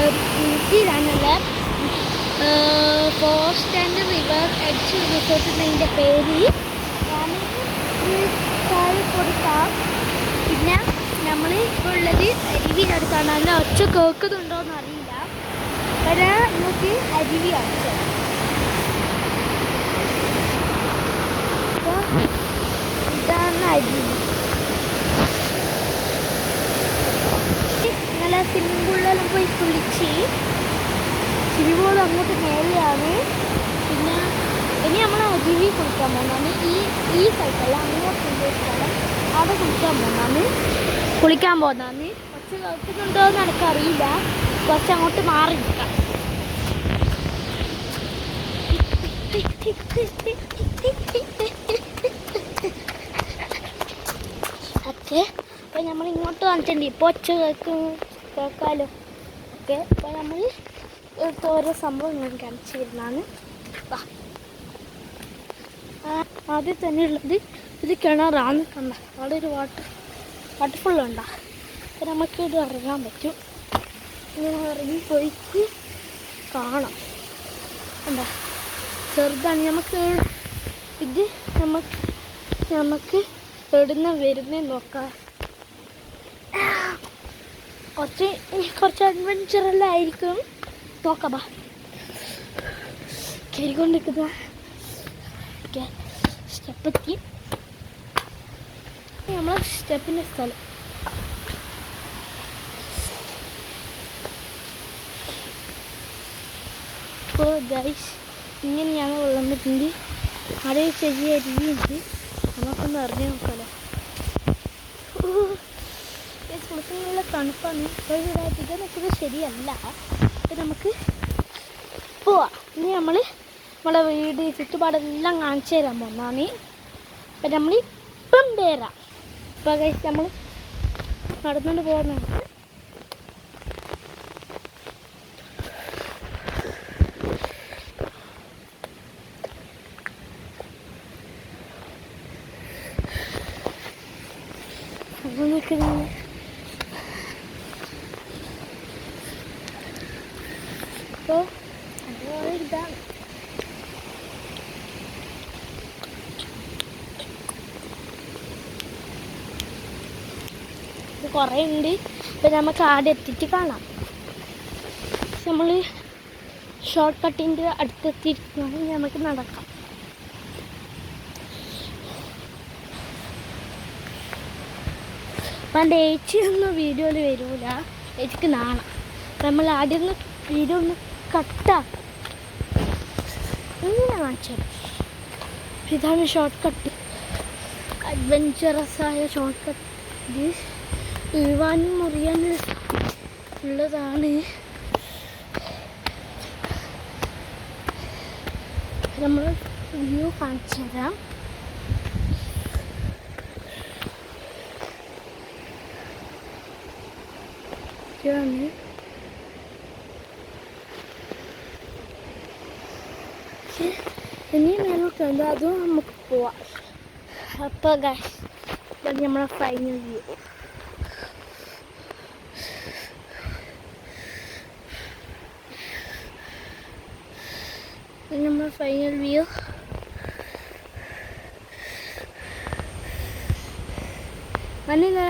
ഊട്ടിയിലാണുള്ള forest and river edge resort എന്നതിൻ്റെ പേര്. ഞാൻ താഴെ കൊടുക്കാം. പിന്നെ നമ്മൾ ഇപ്പോൾ ഉള്ളത് അരുവിനടുത്താണ്. നല്ല ഒച്ച കേൾക്കുന്നുണ്ടോ എന്ന് അറിയില്ല. കാരണം നമുക്ക് അരുവി അടിച്ചത് ഇതാണ് അരുവി. നല്ല സ്വിമ്മിംഗ് പൂളിലെല്ലാം പോയി കുളിച്ച് സ്വിമ്മിംഗ് പൂൾ അങ്ങോട്ട് മേലെയാണ്. പിന്നെ ഇനി നമ്മൾ അരുവി കുളിക്കാൻ പോകുന്നതാണ്. ഈ സ്ഥലത്തല്ല, അങ്ങോട്ടുള്ള സ്ഥലം അവിടെ കുളിക്കാൻ പോകുന്നതാണ്. കുറച്ച് കേൾക്കുന്നുണ്ടോ എന്ന് എനിക്കറിയില്ല. കുറച്ച് അങ്ങോട്ട് മാറി നിൽക്കാം. ഓക്കെ, അപ്പോൾ നമ്മൾ ഇങ്ങോട്ട് വന്നിട്ടുണ്ട്. ഇപ്പോൾ ഒച്ച കേൾക്കാമല്ലോ. ഓക്കെ, അപ്പോൾ നമ്മൾ ഓരോ സംഭവങ്ങൾ കാണിച്ചു തരുന്നതാണ്. ആദ്യം തന്നെ ഉള്ളത് ഇത് കിണറാണ്. കണ്ട അവിടെ ഒരു വാട്ടർഫുള്ളുണ്ടാ. അപ്പോൾ നമുക്ക് ഇത് ഇറങ്ങാൻ പറ്റും. ഇങ്ങനെ ഇറങ്ങി പോയിട്ട് കാണാം. എന്താ ചെറുതാണ്. നമുക്ക് ഇത് നമുക്ക് എവിടുന്ന വരുന്നതെന്ന് നോക്കാം. കുറച്ച് അഡ്വഞ്ചറെല്ലാം ആയിരിക്കും. നോക്കാം. കയറിക്കൊണ്ടിരിക്കുന്ന സ്റ്റെപ്പെത്തി നമ്മളെ സ്റ്റെപ്പിൻ്റെ സ്ഥലം. അപ്പോൾ ഗൈസ് ഇങ്ങനെയാണ് വെള്ളത്തിൻ്റെ അവിടെ ചെറിയ അരുവിയുണ്ട്. നമുക്കൊന്ന് അറിഞ്ഞു നോക്കാമല്ലോ. കുളിക്കാനുള്ള തണുപ്പാണ്. അധികം നിൽക്കുന്നത് ശരിയല്ല. അപ്പം നമുക്ക് പോവാം. ഇനി നമ്മളെ വീട് ചുറ്റുപാടെല്ലാം കാണിച്ചു തരാൻ പോകുന്നതാണ്. അപ്പം നമ്മളിപ്പം വരാം. അപ്പോൾ ഗൈസ് നമ്മൾ നടന്നുകൊണ്ട് പോകുന്നതാണ്. നിൽക്കുന്നത് അപ്പോൾ ഇതാണ്. ഇത് കുറേ ഉണ്ട്. ഇപ്പം നമുക്ക് ആടെ എത്തിയിട്ട് കാണാം. നമ്മൾ ഷോർട്ട് കട്ടിൻ്റെ അടുത്തെത്തിയിരിക്കുകയാണെങ്കിൽ നമുക്ക് നടക്കാം. അപ്പം ഏച്ചി ഒന്നും വീഡിയോയിൽ വരില്ല. ഏച്ചിക്ക് നാണം. നമ്മൾ ആദ്യം ഒന്ന് വീഡിയോ ഒന്ന് കട്ടാക്കാം. ഇങ്ങനെ കാണിച്ചത് ഇതാണ് ഷോർട്ട് കട്ട്. അഡ്വഞ്ചറസായ ഷോർട്ട് കട്ട്. ഇത് വീഴാനും മുറിയാനും ഉള്ളതാണ്. നമ്മൾ വ്യൂ കാണിച്ചു തരാം. ഇനി മേലോട്ടുണ്ട്, അതും നമുക്ക് പോവാം. അപ്പോൾ ഗൈസ് ഇത് നമ്മളെ ഫൈനൽ വ്യൂ. നമ്മളെ ഫൈനൽ വ്യൂ. അന്നില്ല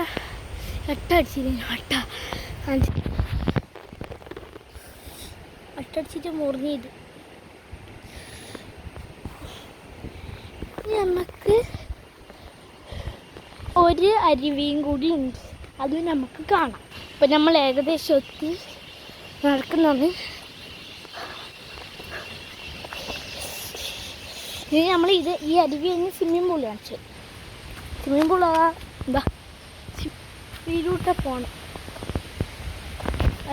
അട്ടടിച്ചിട്ട് മുറിഞ്ഞത്. നമുക്ക് ഒരു അരുവിയും കൂടി ഉണ്ട്, അതും നമുക്ക് കാണാം. അപ്പം നമ്മൾ ഏകദേശം എത്തി നടക്കുന്നതാണ്. ഇനി നമ്മൾ ഈ അരുവി കഴിഞ്ഞ് സ്വിമ്മിംഗ് പൂൾ കാണിച്ചത്. സ്വിമ്മിംഗ് പൂൾ എന്താ ഇതിലൂടെ പോകണം.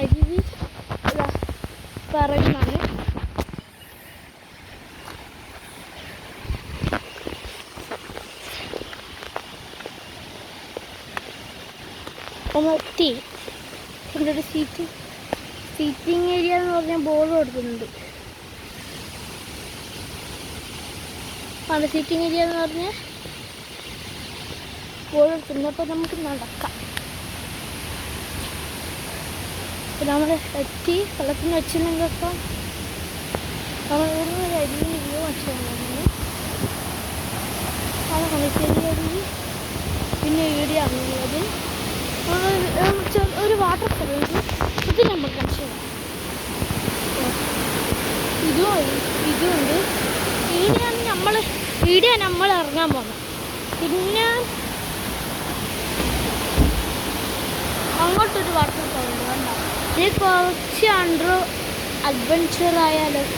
അരുവി പറയുന്നതാണ്. എത്തി. ഇവിടെ ഒരു സീറ്റിംഗ് ഏരിയ എന്ന് പറഞ്ഞാൽ ബോർഡ് കൊടുക്കുന്നുണ്ട്. അവിടെ സീറ്റിംഗ് ഏരിയ എന്ന് പറഞ്ഞാൽ ബോർഡ് കൊടുക്കുന്നുണ്ട്. അപ്പോൾ നമുക്ക് നടക്കാം. അപ്പോൾ നമ്മൾ എത്തി വെള്ളത്തിന് വെച്ചില്ലെങ്കിൽ അപ്പം നമ്മൾ ഇവിടുന്ന് ഒരു അരിയിൽ വ്യൂ വെച്ചിട്ടുണ്ടായിരുന്നു. അതാണ് ചെറിയ പിന്നെ വീഡിയോ ഇറങ്ങിയത് ഒരു വാട്ടർഫോൾ ഇത് നമ്മൾ കാണിച്ചു തരാം. ഇതുണ്ട് വീഡിയോ നമ്മൾ ഇറങ്ങാൻ പോകുന്നത്. പിന്നെ അങ്ങോട്ടൊരു വാട്ടർഫോൾ ഉണ്ട്. ഇത് കുറച്ച് അഡ്വഞ്ചർ ആയാലും